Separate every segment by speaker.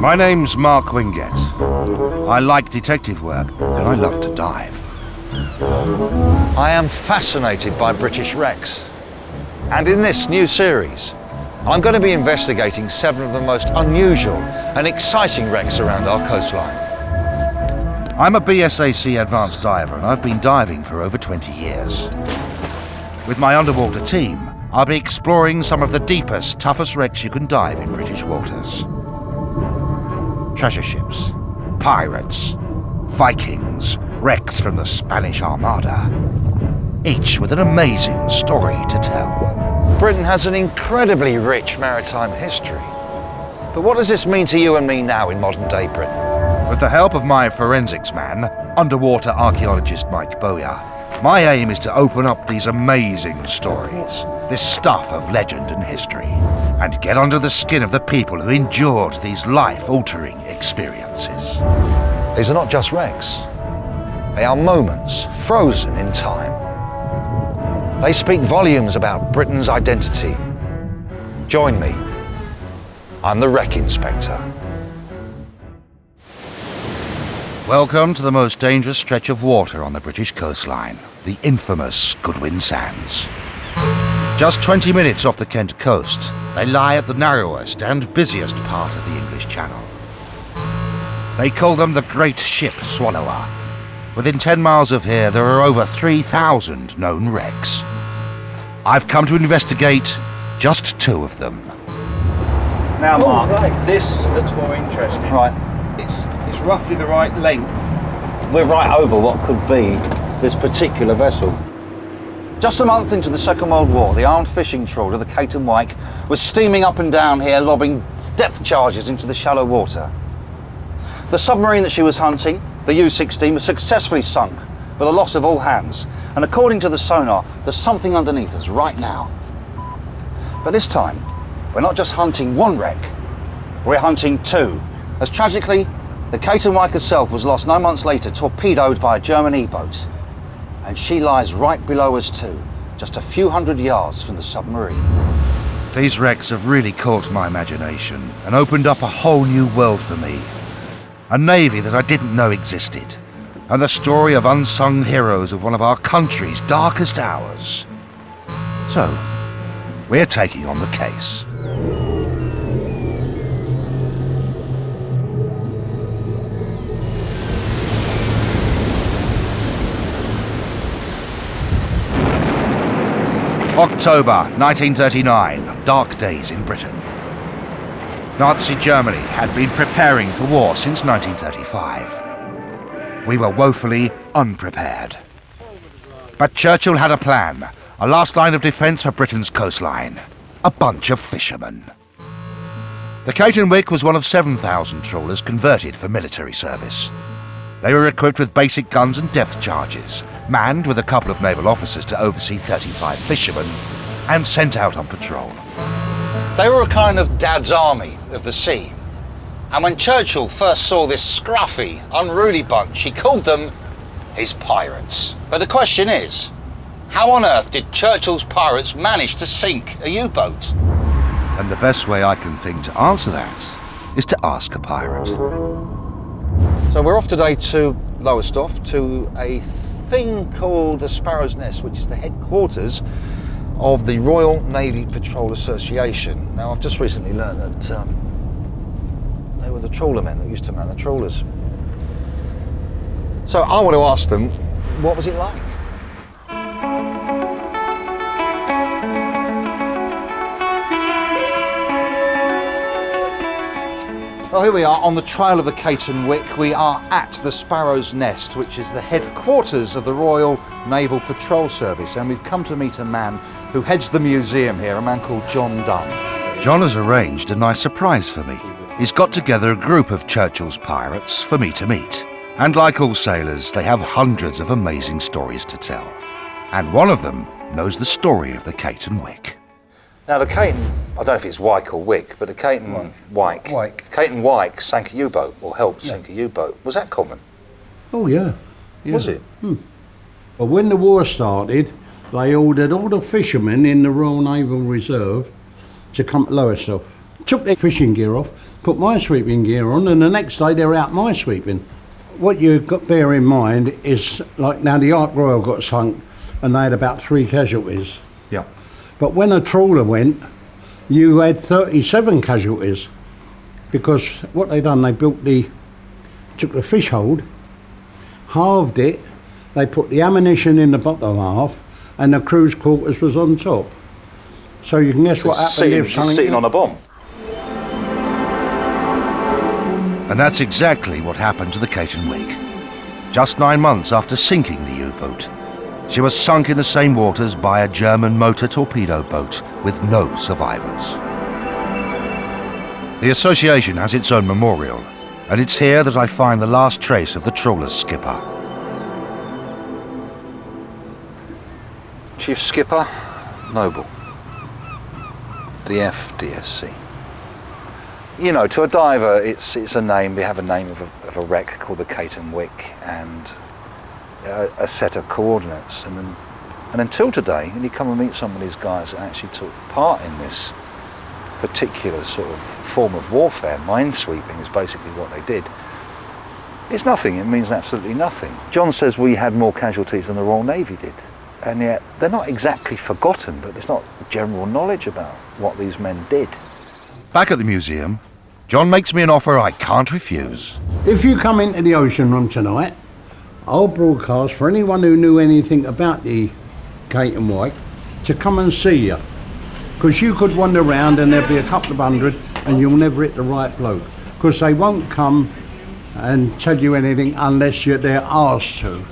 Speaker 1: My name's Mark Wingett. I like detective work, and I love to dive.
Speaker 2: I am fascinated by British wrecks. And in this new series, I'm going to be investigating 7 of the most unusual and exciting wrecks around our coastline.
Speaker 1: I'm a BSAC advanced diver, and I've been diving for over 20 years. With my underwater team, I'll be exploring some of the deepest, toughest wrecks you can dive in British waters. Treasure ships, pirates, Vikings, wrecks from the Spanish Armada, each with an amazing story to tell.
Speaker 2: Britain has an incredibly rich maritime history. But what does this mean to you and me now in modern day Britain?
Speaker 1: With the help of my forensics man, underwater archaeologist Mike Bowyer, my aim is to open up these amazing stories, this stuff of legend and history, and get under the skin of the people who endured these life-altering experiences.
Speaker 2: These are not just wrecks. They are moments frozen in time. They speak volumes about Britain's identity. Join me. I'm the Wreck Inspector.
Speaker 1: Welcome to the most dangerous stretch of water on the British coastline, the infamous Goodwin Sands. Just 20 minutes off the Kent coast, they lie at the narrowest and busiest part of the English Channel. They call them the Great Ship Swallower. Within 10 miles of here, there are over 3,000 known wrecks. I've come to investigate just 2 of them.
Speaker 3: Now, Mark, this looks more interesting.
Speaker 2: Right.
Speaker 3: It's roughly the right length.
Speaker 2: We're right over what could be this particular vessel. Just a month into the Second World War, the armed fishing trawler, the Kate and Wyke, was steaming up and down here, lobbing depth charges into the shallow water. The submarine that she was hunting, the U-16, was successfully sunk with a loss of all hands. And according to the sonar, there's something underneath us right now. But this time, we're not just hunting one wreck, we're hunting 2. As tragically, the Kate and Wyke herself was lost 9 months later, torpedoed by a German E-boat. And she lies right below us too, just a few hundred yards from the submarine.
Speaker 1: These wrecks have really caught my imagination and opened up a whole new world for me. A navy that I didn't know existed, and the story of unsung heroes of one of our country's darkest hours. So, we're taking on the case. October 1939, dark days in Britain. Nazi Germany had been preparing for war since 1935. We were woefully unprepared. But Churchill had a plan, a last line of defence for Britain's coastline. A bunch of fishermen. The Kate and Wyke was one of 7,000 trawlers converted for military service. They were equipped with basic guns and depth charges, manned with a couple of naval officers to oversee 35 fishermen, and sent out on patrol.
Speaker 2: They were a kind of Dad's army of the sea. And when Churchill first saw this scruffy, unruly bunch, he called them his pirates. But the question is, how on earth did Churchill's pirates manage to sink a U-boat?
Speaker 1: And the best way I can think to answer that is to ask a pirate.
Speaker 2: So we're off today to Lowestoft, to a thing called the Sparrow's Nest, which is the headquarters of the Royal Navy Patrol Association. Now, I've just recently learned that they were the trawler men that used to man the trawlers. So I want to ask them, what was it like? Well, here we are on the trail of the Kate and Wyke. We are at the Sparrow's Nest, which is the headquarters of the Royal Naval Patrol Service, and we've come to meet a man who heads the museum here, a man called John Dunn.
Speaker 1: John has arranged a nice surprise for me. He's got together a group of Churchill's pirates for me to meet. And like all sailors, they have hundreds of amazing stories to tell. And one of them knows the story of the Kate and Wyke.
Speaker 2: Now the Kate and, I don't know if it's Wyke or Wyke, but the Kate and Wyke. Kate and Wyke sank a U-boat, or helped sink a U-boat. Was that common?
Speaker 4: Oh yeah.
Speaker 2: Was it?
Speaker 4: But when the war started, they ordered all the fishermen in the Royal Naval Reserve to come to Lowestoft. Took their fishing gear off, put minesweeping gear on, and the next day they're out minesweeping. What you've got to bear in mind is, like now the Ark Royal got sunk and they had about 3 casualties.
Speaker 1: Yeah.
Speaker 4: But when a trawler went, you had 37 casualties, because what they done, they took the fish hold, halved it, they put the ammunition in the bottom half, and the crew's quarters was on top. So you can guess what happened if something...
Speaker 2: sitting on a bomb.
Speaker 1: And that's exactly what happened to the Caton Wick. Just 9 months after sinking the U-boat, she was sunk in the same waters by a German motor torpedo boat with no survivors. The association has its own memorial, and it's here that I find the last trace of the trawler's skipper.
Speaker 2: Chief Skipper Noble, the FDSC. You know, to a diver, it's a name. We have a name of a wreck called the Caton Wick, and a set of coordinates. And until today, when you come and meet some of these guys that actually took part in this particular sort of form of warfare, minesweeping is basically what they did. It's nothing. It means absolutely nothing. John says we had more casualties than the Royal Navy did, and yet they're not exactly forgotten, but there's not general knowledge about what these men did.
Speaker 1: Back at the museum, John makes me an offer I can't refuse.
Speaker 4: If you come into the ocean room tonight, I'll broadcast for anyone who knew anything about the Caton Wick to come and see you. Because you could wander around and there'll be a couple of hundred and you'll never hit the right bloke. Because they won't come and tell you anything unless they're asked to.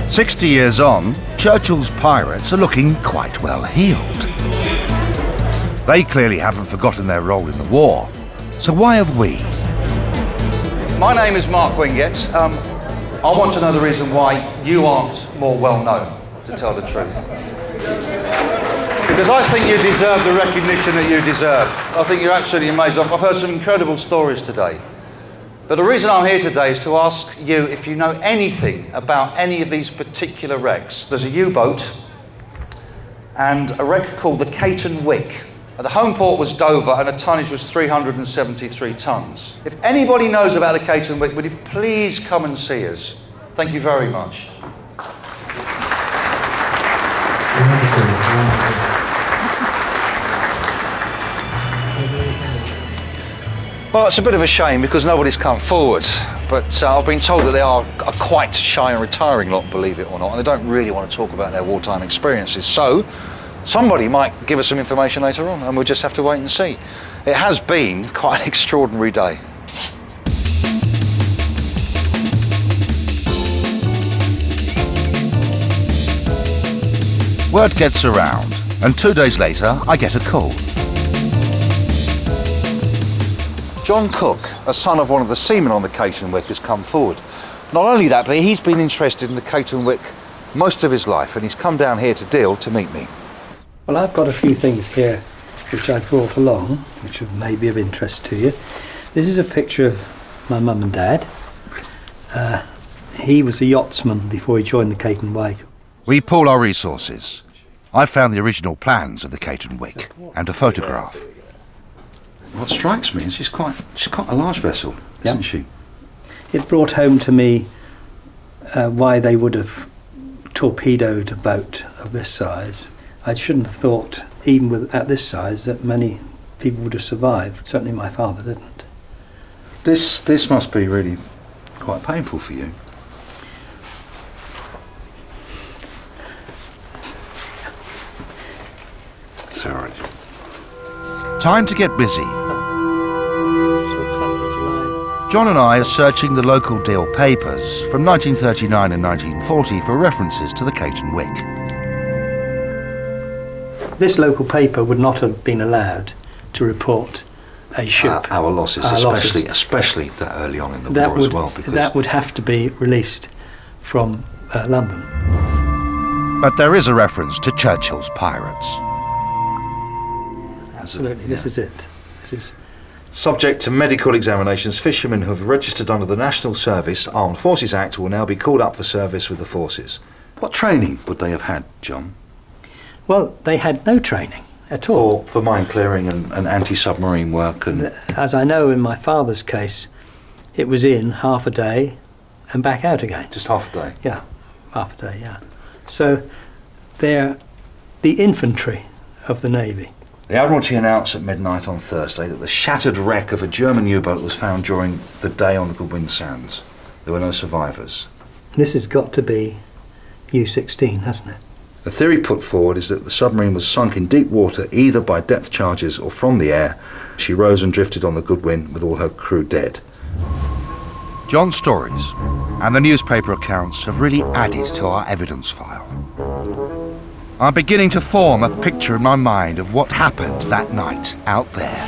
Speaker 1: "60 years on, Churchill's pirates are looking quite well heeled. They clearly haven't forgotten their role in the war, so why have we?
Speaker 2: My name is Mark Winget. I want to know the reason why you aren't more well known, to tell the truth. Because I think you deserve the recognition that you deserve. I think you're absolutely amazing. I've heard some incredible stories today. But the reason I'm here today is to ask you if you know anything about any of these particular wrecks. There's a U-boat and a wreck called the Caton Wick. The home port was Dover and the tonnage was 373 tonnes. If anybody knows about the Caton Wick, would you please come and see us? Thank you very much. Well, it's a bit of a shame because nobody's come forward, but I've been told that they are a quite shy and retiring lot, believe it or not, and they don't really want to talk about their wartime experiences. So, somebody might give us some information later on, and we'll just have to wait and see. It has been quite an extraordinary day.
Speaker 1: Word gets around, and 2 days later, I get a call.
Speaker 2: John Cook, a son of one of the seamen on the Caton Wick, has come forward. Not only that, but he's been interested in the Caton Wick most of his life, and he's come down here to Deal to meet me.
Speaker 5: Well, I've got a few things here which I brought along, which may be of interest to you. This is a picture of my mum and dad. He was a yachtsman before he joined the Caton Wick.
Speaker 1: We pool our resources. I found the original plans of the Caton Wick and a photograph.
Speaker 2: What strikes me is she's quite a large vessel, isn't she?
Speaker 5: It brought home to me why they would have torpedoed a boat of this size. I shouldn't have thought, even at this size, that many people would have survived. Certainly my father didn't.
Speaker 2: This must be really quite painful for you. It's all right.
Speaker 1: Time to get busy. John and I are searching the local Deal papers from 1939 and 1940 for references to the Caton Wick.
Speaker 5: This local paper would not have been allowed to report a ship.
Speaker 2: Our losses, especially that early on in the war as well. Because
Speaker 5: that would have to be released from London.
Speaker 1: But there is a reference to Churchill's pirates.
Speaker 5: Absolutely, this is it. This is
Speaker 2: subject to medical examinations, fishermen who have registered under the National Service Armed Forces Act will now be called up for service with the forces. What training would they have had, John?
Speaker 5: Well, they had no training at all.
Speaker 2: For mine clearing and anti-submarine work. And
Speaker 5: As I know in my father's case, it was in half a day and back out again.
Speaker 2: just half a day.
Speaker 5: Yeah, half a day, yeah. So they're the infantry of the Navy.
Speaker 2: The Admiralty announced at midnight on Thursday that the shattered wreck of a German U-boat was found during the day on the Goodwin Sands. There were no survivors.
Speaker 5: This has got to be U-16, hasn't it?
Speaker 2: The theory put forward is that the submarine was sunk in deep water either by depth charges or from the air. She rose and drifted on the Goodwin with all her crew dead.
Speaker 1: John's stories and the newspaper accounts have really added to our evidence file. I'm beginning to form a picture in my mind of what happened that night out there.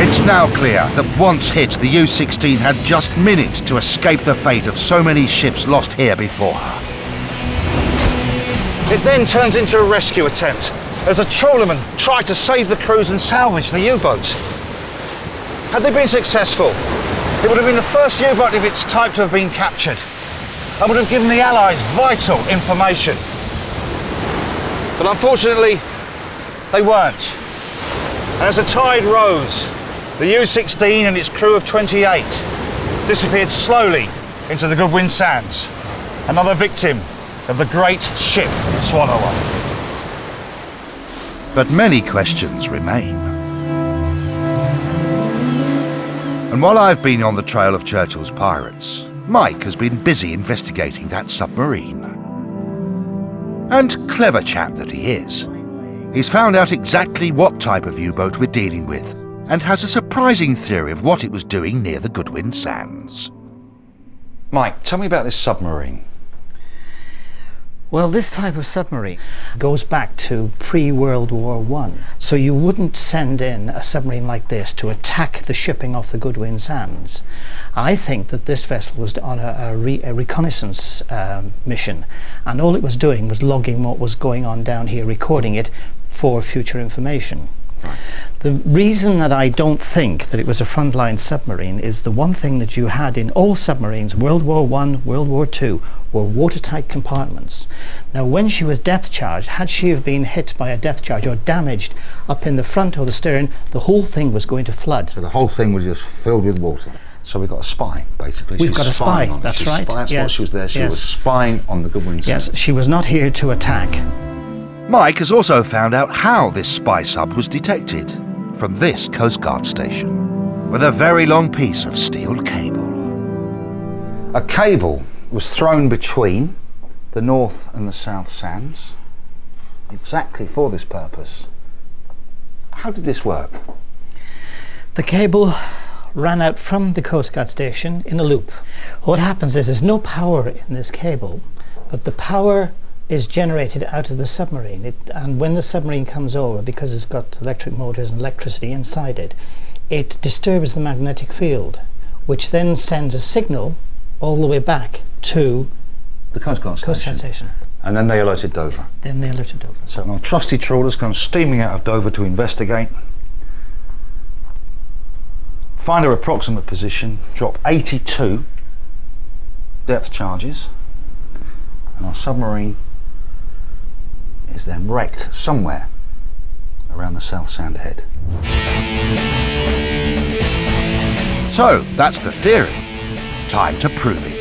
Speaker 1: It's now clear that once hit, the U-16 had just minutes to escape the fate of so many ships lost here before her.
Speaker 2: It then turns into a rescue attempt as a trawlerman tried to save the crews and salvage the U-boats. Had they been successful, it would have been the first U-boat of its type to have been captured and would have given the Allies vital information. But unfortunately, they weren't. And as the tide rose, the U-16 and its crew of 28 disappeared slowly into the Goodwin Sands, another victim of the great ship Swallower.
Speaker 1: But many questions remain. And while I've been on the trail of Churchill's pirates, Mike has been busy investigating that submarine. And clever chap that he is, he's found out exactly what type of U-boat we're dealing with and has a surprising theory of what it was doing near the Goodwin Sands.
Speaker 2: Mike, tell me about this submarine.
Speaker 6: Well, this type of submarine goes back to pre-World War I. So you wouldn't send in a submarine like this to attack the shipping off the Goodwin Sands. I think that this vessel was on a reconnaissance mission, and all it was doing was logging what was going on down here, recording it for future information.
Speaker 2: Right.
Speaker 6: The reason that I don't think that it was a frontline submarine is the one thing that you had in all submarines, World War I, World War II, were watertight compartments. Now, when she was depth charged, had she have been hit by a depth charge or damaged up in the front or the stern, the whole thing was going to flood.
Speaker 2: So the whole thing was just filled with water. So we've got a spy, basically.
Speaker 6: We've got a spy, that's right.
Speaker 2: That's
Speaker 6: Yes.
Speaker 2: what she was there. She
Speaker 6: Yes.
Speaker 2: was spying on the Goodwin Sands.
Speaker 6: Yes, she was not here to attack.
Speaker 1: Mike has also found out how this spy sub was detected from this Coast Guard station with a very long piece of steel cable.
Speaker 2: A cable was thrown between the North and the South Sands exactly for this purpose. How did this work?
Speaker 6: The cable ran out from the Coast Guard station in a loop. What happens is there's no power in this cable, but the power is generated out of the submarine. And when the submarine comes over, because it's got electric motors and electricity inside it, it disturbs the magnetic field, which then sends a signal all the way back to
Speaker 2: The Coast Guard
Speaker 6: station.
Speaker 2: And then they alerted Dover.
Speaker 6: Then they alerted Dover.
Speaker 2: So our trusty trawlers come steaming out of Dover to investigate, find her approximate position, drop 82 depth charges, and our submarine is then wrecked somewhere around the South Sand head.
Speaker 1: So, that's the theory. Time to prove it.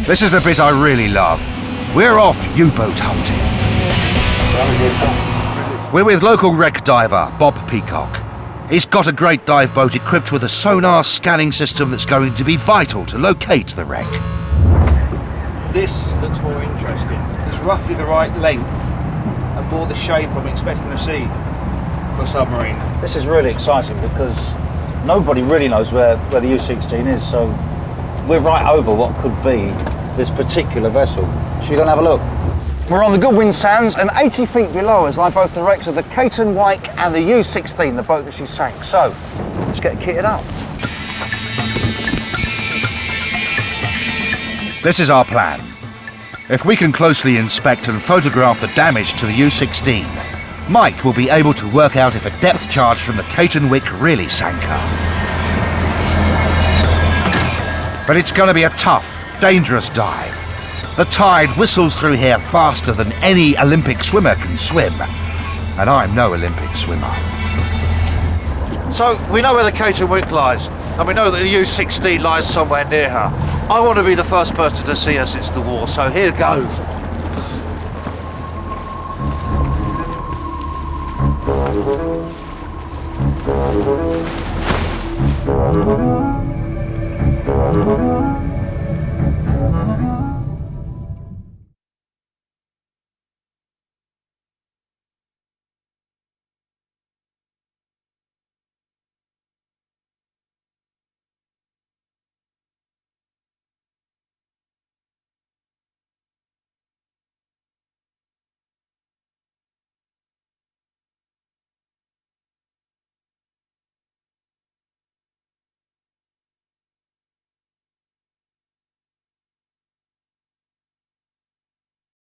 Speaker 1: This is the bit I really love. We're off U-boat hunting. We're with local wreck diver Bob Peacock. He's got a great dive boat equipped with a sonar scanning system that's going to be vital to locate the wreck.
Speaker 3: This looks more interesting. It's roughly the right length and more the shape I'm expecting to see for a submarine.
Speaker 2: This is really exciting because nobody really knows where the U-16 is, so we're right over what could be this particular vessel. Should we go and have a look? We're on the Goodwin Sands, and 80 feet below us lie both the wrecks of the Caton Wake and the U-16, the boat that she sank. So, let's get kitted up.
Speaker 1: This is our plan. If we can closely inspect and photograph the damage to the U-16, Mike will be able to work out if a depth charge from the Caton Wick really sank her. But it's going to be a tough, dangerous dive. The tide whistles through here faster than any Olympic swimmer can swim. And I'm no Olympic swimmer.
Speaker 2: So, we know where the Caton Wick lies, and we know that the U-16 lies somewhere near her. I want to be the first person to see her since the war, so here goes.